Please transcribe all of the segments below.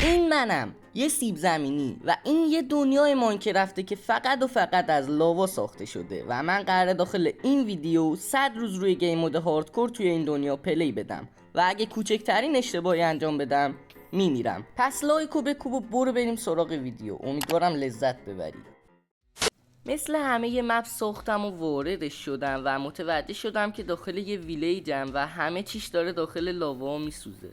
این منم، یه سیب زمینی، و این یه دنیای ماینکرافته که فقط و فقط از لاوا ساخته شده و من قراره داخل این ویدیو 100 روز روی گیم مود هاردکور توی این دنیا پلی بدم و اگه کوچکترین اشتباهی انجام بدم میمیرم. پس لایکو بکوب و برو بریم سراغ ویدیو، امیدوارم لذت ببرید. مثل همه یه مپ ساختم و واردش شدم و متوجه شدم که داخل یه ویلیجم و همه چیش داره داخل لاوا میسوزه.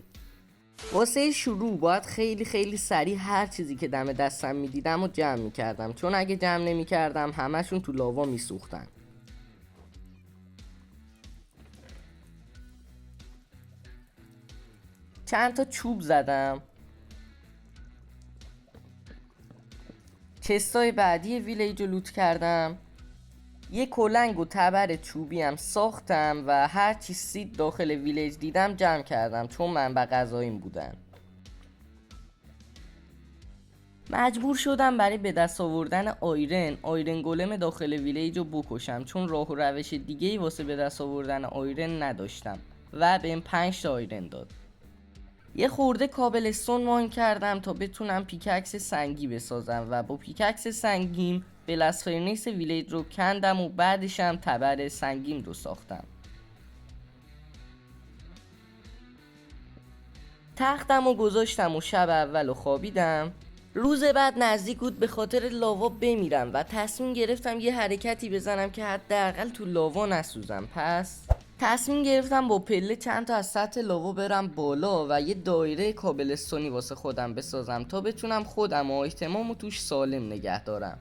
واسه شروع باید خیلی سریع هر چیزی که دم دستم میدیدم و جمع میکردم، چون اگه جمع نمیکردم همشون تو لاوا میسوختن. چند تا چوب زدم. چستای بعدی ویلیج رو لوت کردم. یه کلنگ و تبر چوبی هم ساختم و هر چی سید داخل ویلیج دیدم جمع کردم، چون منبع غذاییم بودن. مجبور شدم برای به دست آوردن آیرن گولم داخل ویلیج رو بکشم، چون راه و روش دیگه‌ای واسه به دست آوردن آیرن نداشتم و بهم 5 تا آیرن داد. یه خورده کابلستون ماین کردم تا بتونم پیککس سنگی بسازم و با پیککس سنگیم بلاست فرنیس ویلیج رو کندم و بعدش هم تبر سنگیم رو ساختم. تختم رو گذاشتم و شب اول رو خوابیدم. روز بعد نزدیک بود به خاطر لاوا بمیرم و تصمیم گرفتم یه حرکتی بزنم که حداقل تو لاوا نسوزم. پس تصمیم گرفتم با پله چند تا از سطح لاوا برم بالا و یه دایره کابلستونی واسه خودم بسازم تا بتونم خودم و آیتمامو توش سالم نگه دارم.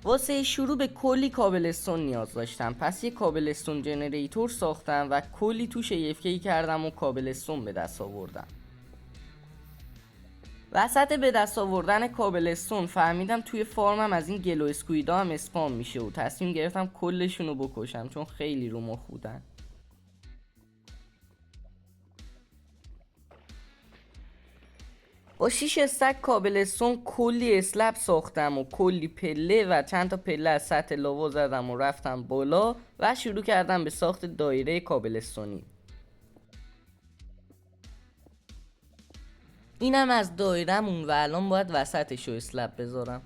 واسه شروع به کلی کابلستون نیاز داشتم، پس یه کابلستون جنریتور ساختم و کلی توش AFK کردم و کابلستون به دست آوردم. وسط به دست آوردن کابلستون فهمیدم توی فارمم از این گلو اسکویدا هم اسپام میشه و تصمیم گرفتم کلشون رو بکشم، چون خیلی رو مخ بودن. با 6 استک کابلستون کلی اسلب ساختم و کلی پله و چند تا پله از سطح لاوا زدم و رفتم بالا و شروع کردم به ساخت دایره کابلستونی. اینم از دایرمون و الان باید وسطشو اسلب بذارم.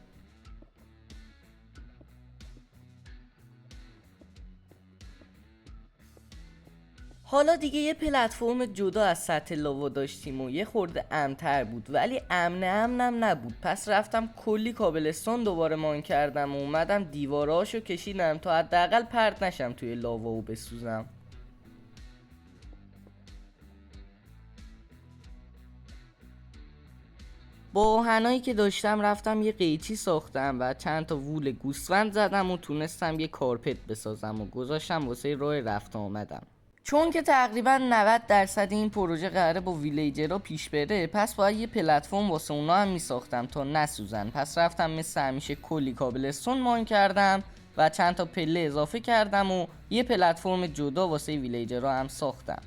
حالا دیگه یه پلتفرم جدا از سطح لاوا داشتیم و یه خورده امن‌تر بود، ولی امنم نبود. پس رفتم کلی کابلستون دوباره ماین کردم و اومدم دیواراشو کشیدم تا حداقل پرت نشم توی لاوا و بسوزم. با آهنایی که داشتم رفتم یه قیچی ساختم و چند تا وول گوسفند زدم و تونستم یه کارپت بسازم و گذاشتم واسه راه رفت آمدم. چون که تقریبا 90% این پروژه قراره با ویلیجرها پیش بره، پس باید یه پلتفرم واسه اونا هم میساختم تا نسوزن. پس رفتم مثل همیشه کلی کابلستون ماین کردم و چند تا پله اضافه کردم و یه پلتفرم جدا واسه ویلیجرها هم ساختم.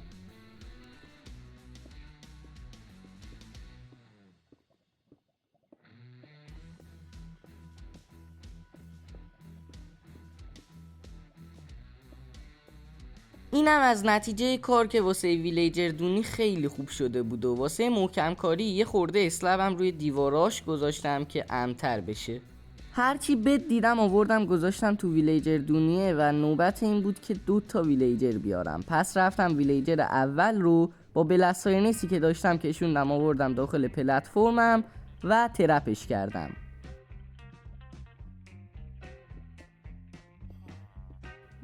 اینم از نتیجه کار که واسه ویلیجر دونی خیلی خوب شده بود و واسه محکم کاری یه خورده اسلبم روی دیواراش گذاشتم که امن‌تر بشه. هرچی بد دیدم آوردم گذاشتم تو ویلیجر دونیه و نوبت این بود که 2 تا ویلیجر بیارم. پس رفتم ویلیجر اول رو با بلستاینسی که داشتم کشوندم آوردم داخل پلتفرمم و ترپش کردم.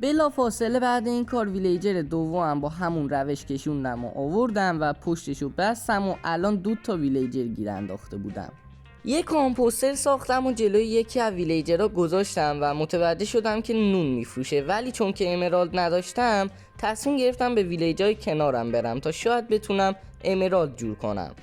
بلا فاصله بعد این کار ویلیجر دوم با همون روش کشوندم و آوردم و پشتشو بستم و الان 2 تا ویلیجر گیر انداخته بودم. یه کامپوستر ساختم و جلوی یکی از ویلیجرها گذاشتم و متوجه شدم که نون میفروشه، ولی چون که امرالد نداشتم تصمیم گرفتم به ویلیجای کنارم برم تا شاید بتونم امرالد جور کنم.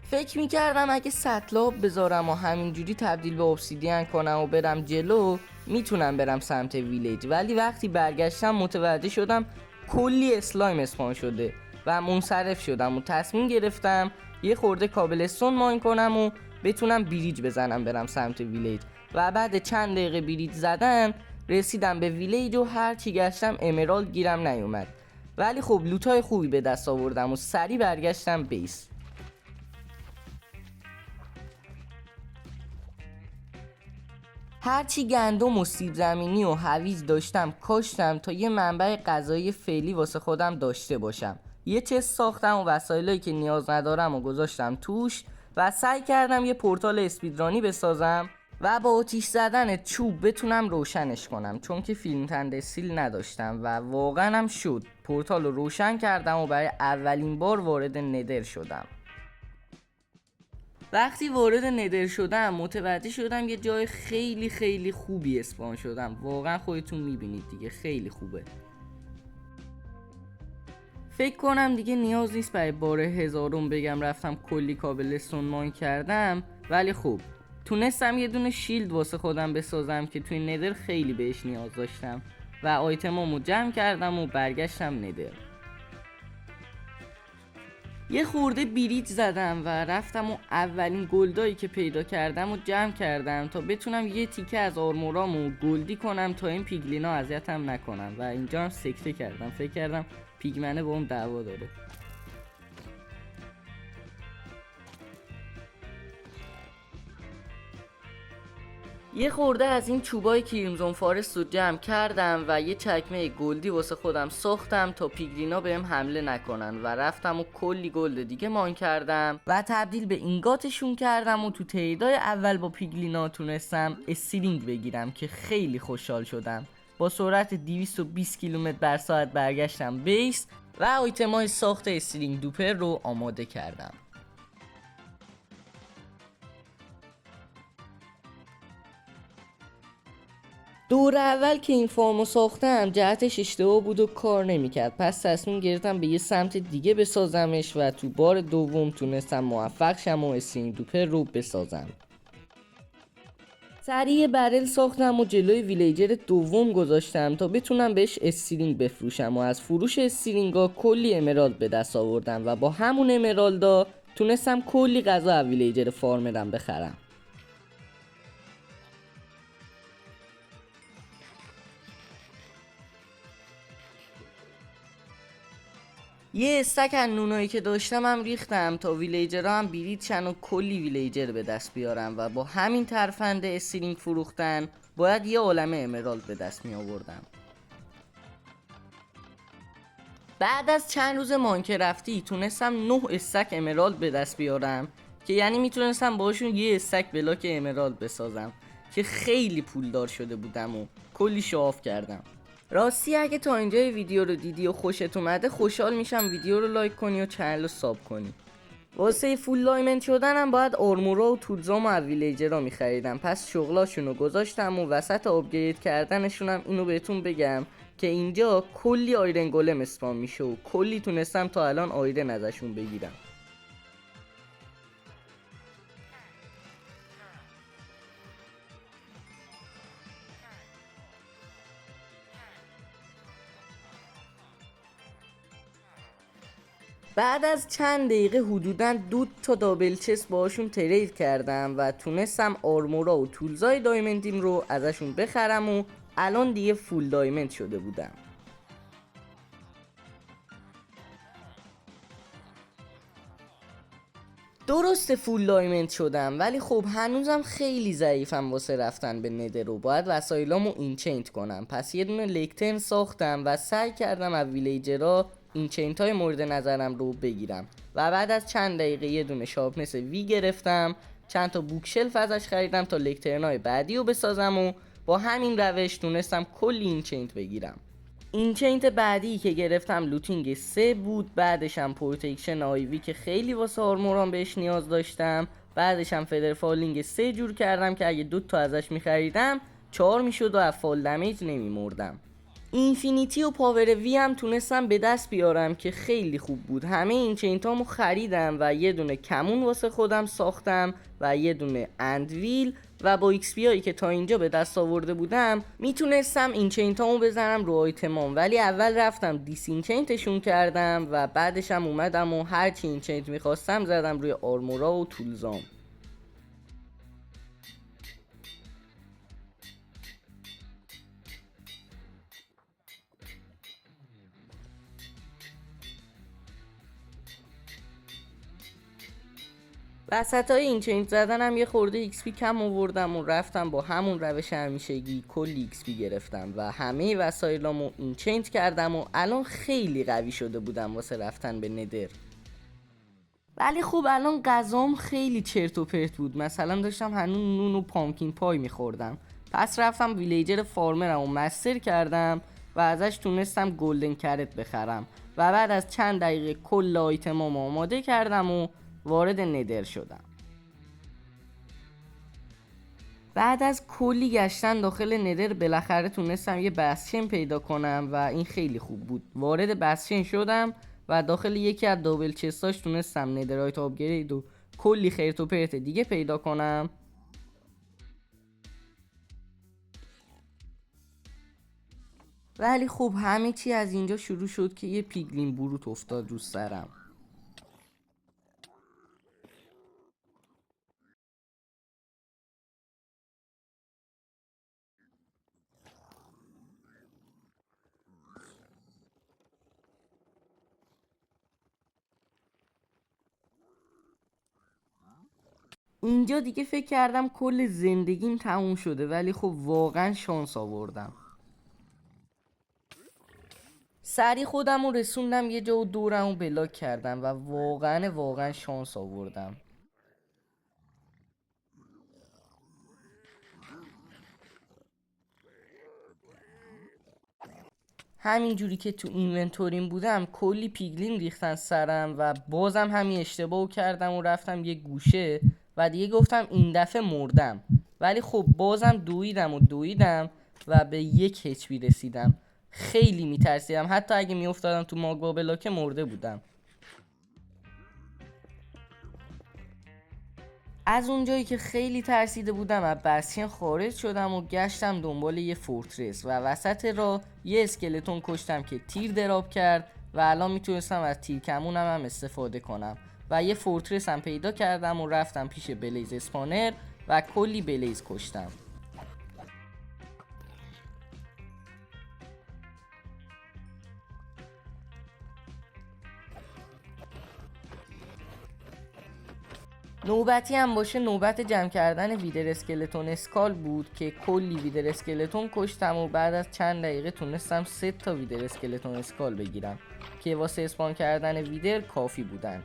فکر میکردم اگه سطلاب بذارم و همینجوری تبدیل به obsidian کنم و برم جلو میتونم برم سمت ویلیج، ولی وقتی برگشتم متوجه شدم کلی اسلایم اسپان شده و منصرف شدم و تصمیم گرفتم یه خورده کابلستون ماین کنم و بتونم بریج بزنم برم سمت ویلیج و بعد چند دقیقه بریج زدن رسیدم به ویلیج و هر چی گشتم امرالد گیرم نیومد، ولی خب لوتای خوبی به دست آوردم و سریع برگشتم بیس. هرچی گندم و سیب زمینی و هویج داشتم کاشتم تا یه منبع غذایی فعلی واسه خودم داشته باشم. یه چست ساختم و وسایلی که نیاز ندارم و گذاشتم توش و سعی کردم یه پورتال اسپیدرانی بسازم و با آتیش زدن چوب بتونم روشنش کنم، چون که فیلم تندستیل نداشتم و واقعا هم شد. پورتال رو روشن کردم و برای اولین بار وارد ندر شدم. وقتی وارد ندر شدم متوجه شدم یه جای خیلی خیلی خوبی اسپان شدم. واقعا خودتون میبینید دیگه، خیلی خوبه. فکر کنم دیگه نیاز نیست برای بار هزارم بگم رفتم کلی کابلستون ماین کردم، ولی خب تونستم یه دونه شیلد واسه خودم بسازم که توی ندر خیلی بهش نیاز داشتم و آیتمامو جمع کردم و برگشتم ندر. یه خورده بریج زدم و رفتم و اولین گلدایی که پیدا کردم و جمع کردم تا بتونم یه تیکه از آرمورامو گلدی کنم تا این پیگلینا اذیتم نکنن و اینجا هم سکته کردم. فکر کردم پیگمنه با اون دعوا داره. یه خورده از این چوبای کریمزون فارست رو جمع کردم و یه چکمه گلدی واسه خودم ساختم تا پیگلینا بهم حمله نکنن و رفتم و کلی گلد دیگه مان کردم و تبدیل به اینگاتشون کردم و تو تریدای اول با پیگلینا تونستم استیلینگ بگیرم که خیلی خوشحال شدم. با سرعت 220 کیلومتر بر ساعت برگشتم بیس و آیتمای ساخت استیلینگ دوپر رو آماده کردم. دور اول که این فارمو ساختم جهتش اشتباه بود و کار نمیکرد، پس تصمیم گرفتم به یه سمت دیگه بسازمش و تو بار دوم تونستم موفق شم و استیلینگ دوپر رو بسازم. سریع برل ساختم و جلوی ویلیجر دوم گذاشتم تا بتونم بهش استیلینگ بفروشم و از فروش استیلینگا کلی امرالد به دست آوردم و با همون امرالدا تونستم کلی غذا از ویلیجر فارمرم بخرم. یه استک از نونایی که داشتم هم ریختم تا ویلیجرها هم بیرید شن و کلی ویلیجر به دست بیارم و با همین ترفند استیلینگ فروختن باید یه عالمه امرالد به دست می آوردم. بعد از چند روز ماینکرافتی تونستم 9 استک امرالد به دست بیارم که یعنی میتونستم باشون یه استک بلاک امرالد بسازم که خیلی پولدار شده بودم و کلی شواف کردم. راستی اگه تا اینجای ویدیو رو دیدی و خوشت اومده خوشحال میشم ویدیو رو لایک کنی و چنل رو ساب کنی. واسه فول دایمنت شدنم باید آرمورا و تولزام و ویلیجرها میخریدم، پس شغلاشون رو گذاشتم و وسط آپگرید کردنشونم اینو بهتون بگم که اینجا کلی آیرن گولم اسپام میشه و کلی تونستم تا الان آیرن ازشون بگیرم. بعد از چند دقیقه حدوداً 2 تا دابل چست باشون ترید کردم و تونستم آرمورا و تولزای دایمندیم رو ازشون بخرم و الان دیگه فول دایمند شده بودم. درسته فول دایمند شدم ولی خب هنوزم خیلی ضعیفم واسه رفتن به ندر رو. باید وسایلامو اینچینت کنم، پس یه دونه لکترن ساختم و سعی کردم از ویلیجرها اینچینت های مورد نظرم رو بگیرم و بعد از چند دقیقه یه دونه شارپنس وی گرفتم، چند تا بوکشلف ازش خریدم تا لکترن های بعدی رو بسازم و با همین روش تونستم کلی اینچینت بگیرم. اینچینت بعدی که گرفتم لوتینگ 3 بود، بعدش هم پروتکشن آیوی که خیلی واسه آرمورام بهش نیاز داشتم، بعدش هم فدر فالینگ 3 جور کردم که اگه 2 تا ازش میخریدم 4 میشد و از فال دمیج نمیمردم. اینفینیتی و پاور وی هم تونستم به دست بیارم که خیلی خوب بود. همه این چینتامو خریدم و یه دونه کمون واسه خودم ساختم و یه دونه اندویل و با ایکس پی هایی که تا اینجا به دست آورده بودم میتونستم این چینتامو بزنم رو آیتمام، ولی اول رفتم دیس اینچینتشون کردم و بعدش هم اومدم و هر چی اینچینت میخواستم زدم روی آرمورا و تولزام. وسطای این چین زدنم یه خورده ایکس پی کم آوردم و رفتم با همون روش همیشگی کلی ایکس پی گرفتم و همه وسایلامو این چینت کردم و الان خیلی قوی شده بودم واسه رفتن به ندر. ولی خب الان غذام خیلی چرت و پرت بود، مثلا داشتم هنوز نون و پامکین پای میخوردم. پس رفتم ویلیجر فارمرم و مستر کردم و ازش تونستم گلدن کرت بخرم و بعد از چند دقیقه کل آیتمام آماده کردم و وارد ندر شدم. بعد از کلی گشتن داخل ندر بالاخره تونستم یه بسشن پیدا کنم و این خیلی خوب بود. وارد بسشن شدم و داخل یکی از دابل چستاش تونستم ندرایت آپگرید و کلی خیرت و پرت دیگه پیدا کنم. ولی خب همه چی از اینجا شروع شد که یه پیگلین بروت افتاد رو سرم. اینجا دیگه فکر کردم کل زندگیم تموم شده، ولی خب واقعا شانس آوردم. سری خودم رو رسوندم یه جا و دورم رو بلاک کردم و واقعا شانس آوردم. همینجوری که تو اینونتوریم بودم کلی پیگلین ریختن سرم و بازم همین اشتباهو کردم و رفتم یه گوشه و دیگه گفتم این دفعه مردم. ولی خب بازم دویدم و به 1 HP رسیدم. خیلی میترسیدم، حتی اگه میافتادم تو ماگوا بلاکه مرده بودم. از اونجایی که خیلی ترسیده بودم از بسیان خارج شدم و گشتم دنبال یه فورترس و وسط راه یه اسکلتون کشتم که تیر دراب کرد و الان میتونستم از تیر کمونم هم استفاده کنم و یه فورترس هم پیدا کردم و رفتم پیش بلیز اسپانر و کلی بلیز کشتم. نوبتی هم باشه نوبت جمع کردن ویدر اسکلتون اسکال بود که کلی ویدر اسکلتون کشتم و بعد از چند دقیقه تونستم 3 تا ویدر اسکلتون اسکال بگیرم که واسه اسپان کردن ویدر کافی بودن.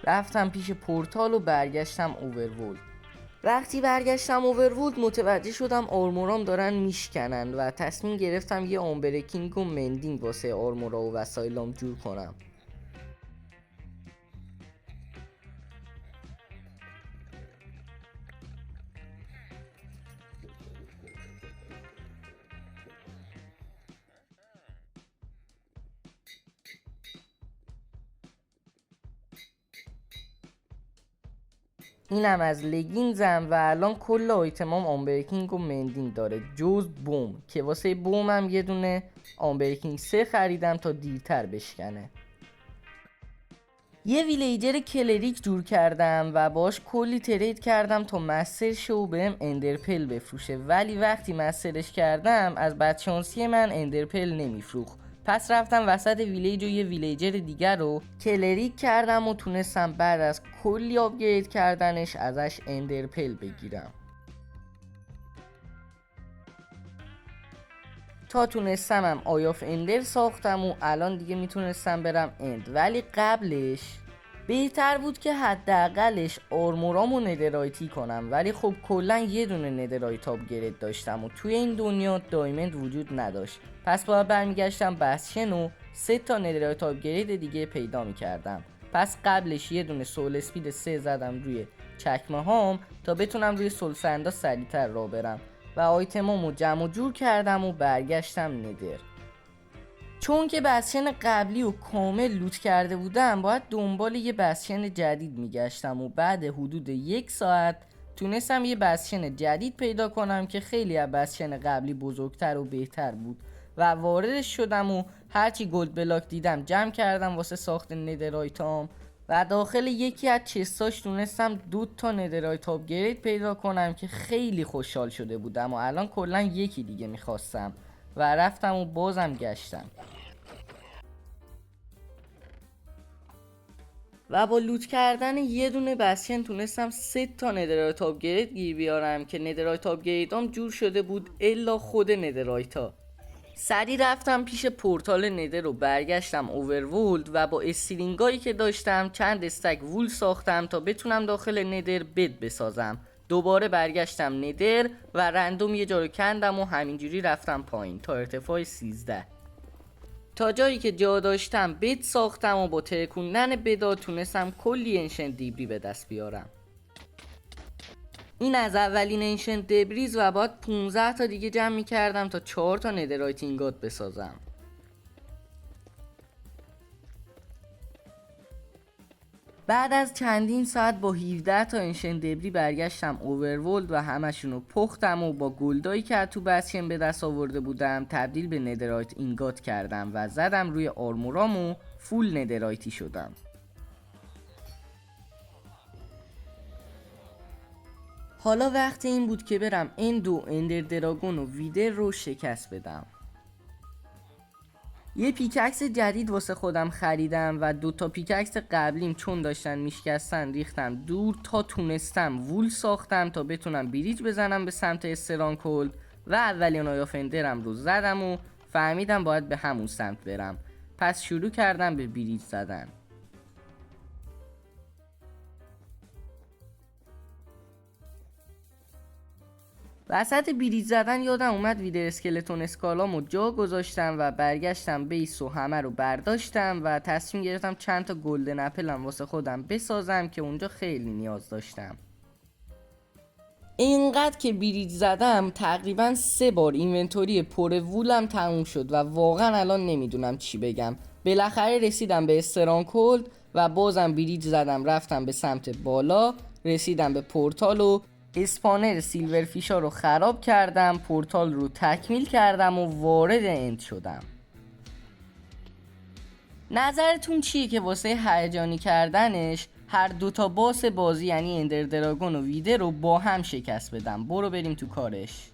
رفتم پیش پورتال و برگشتم اوورورلد. وقتی برگشتم اوورورلد متوجه شدم آرمورام دارن میشکنن و تصمیم گرفتم یه آنبرکینگ و مندینگ واسه آرمورا و وسایلام جور کنم. اینم از لگینزم و الان کل آیتمام آنبرکینگ و مندینگ داره جز بوم که واسه بومم یه دونه آنبرکینگ 3 خریدم تا دیرتر بشکنه. یه ویلیجر کلریک جور کردم و باش کلی ترید کردم تا مستر شو بهم اندرپل بفروشه، ولی وقتی مسترش کردم از بدشانسی من اندرپل نمیفروخت. پس رفتم وسط ویلیج و یه ویلیجر دیگر رو کلریک کردم و تونستم بعد از کلی آپگرید کردنش ازش اندرپل بگیرم تا تونستمم آی آف اندر ساختم و الان دیگه میتونستم برم اند. ولی قبلش بهتر بود که حداقلش آرمورامو ندرایتی کنم، ولی خب کلا یه دونه ندرایت آپگرید داشتم و توی این دنیا دایمند وجود نداشت. پس باید برمیگشتم بسشن و 3 تا ندرایت آپگرید دیگه پیدا میکردم. پس قبلش یه دونه سول اسپید 3 زدم روی چکمه هام تا بتونم روی سول سندا سریعتر راه برم و آیتمامو جمع و جور کردم و برگشتم ندر. چون که بسشن قبلی و کامل لوت کرده بودم باید دنبال یه بسشن جدید میگشتم و بعد حدود 1 ساعت تونستم یه بسشن جدید پیدا کنم که خیلی از بسشن قبلی بزرگتر و بهتر بود و واردش شدم و هرچی گلد بلاک دیدم جمع کردم واسه ساخت ندرایتام و داخل یکی از چستاش تونستم 2 تا ندرایت آپگرید پیدا کنم که خیلی خوشحال شده بودم و الان کلا یکی دیگه میخواستم و رفتم و بازم گشتم. و با لوت کردن یه دونه بسشن تونستم 3 تا ندرایت آپگرید گیر بیارم که ندرایت آپگریدام جور شده بود الا خود ندرایتا. سری رفتم پیش پورتال ندر و برگشتم اوورورلد و با استرینگایی که داشتم چند استک وول ساختم تا بتونم داخل ندر بد بسازم. دوباره برگشتم ندر و رندوم یه جا رو کندم و همینجوری رفتم پایین تا ارتفاع 13 تا جایی که جا داشتم بد ساختم و با ترکوندن بدا تونستم کلی انشنت دیبری به دست بیارم. این از اولین انشنت دبریز و باید 15 تا دیگه جمع می کردم تا 4 تا ندرایت اینگات بسازم. بعد از چندین ساعت با 17 تا انشنت دبری برگشتم اوورورلد و همشونو پختم و با گلدایی که تو بسشن به دست آورده بودم تبدیل به ندرایت اینگات کردم و زدم روی آرمورام و فول ندرایتی شدم. حالا وقت این بود که برم اند و اندر دراگون و ویدر رو شکست بدم. یه پیککس جدید واسه خودم خریدم و 2 تا پیککس قبلیم چون داشتن میشکستن ریختم دور تا تونستم وول ساختم تا بتونم بریج بزنم به سمت استرانکولد و اولین آی آف اندرم رو زدم و فهمیدم باید به همون سمت برم. پس شروع کردم به بریج زدن. وسط بریج زدن یادم اومد ویدر اسکلتون اسکالامو جا گذاشتم و برگشتم بیس و همه رو برداشتم و تصمیم گرفتم چند تا گلدن اپلم واسه خودم بسازم که اونجا خیلی نیاز داشتم. اینقدر که بریج زدم تقریبا 3 بار اینونتوری پر وولم تموم شد و واقعا الان نمیدونم چی بگم. بالاخره رسیدم به استرانکولد و بازم بریج زدم رفتم به سمت بالا، رسیدم به پورتال و اسپانر سیلور فیشا رو خراب کردم، پورتال رو تکمیل کردم و وارد اند شدم. نظرتون چیه که واسه هیجانی کردنش هر 2 تا باس بازی یعنی اندر دراگون و ویدر رو با هم شکست بدم؟ برو بریم تو کارش.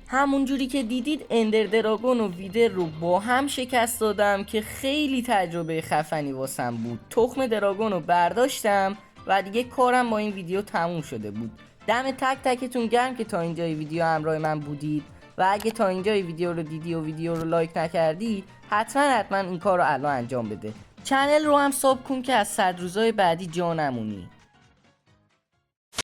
همونجوری که دیدید اندر دراگون و ویدر رو با هم شکست دادم که خیلی تجربه خفنی واسم بود. تخم دراگون رو برداشتم و دیگه کارم با این ویدیو تموم شده بود. دم تک تکتون گرم که تا اینجای ویدیو همراه من بودید و اگه تا اینجای ویدیو رو دیدی و ویدیو رو لایک نکردی حتما این کار رو الان انجام بده. چنل رو هم ساب کن که از 100 روزای بعدی جا نمونی.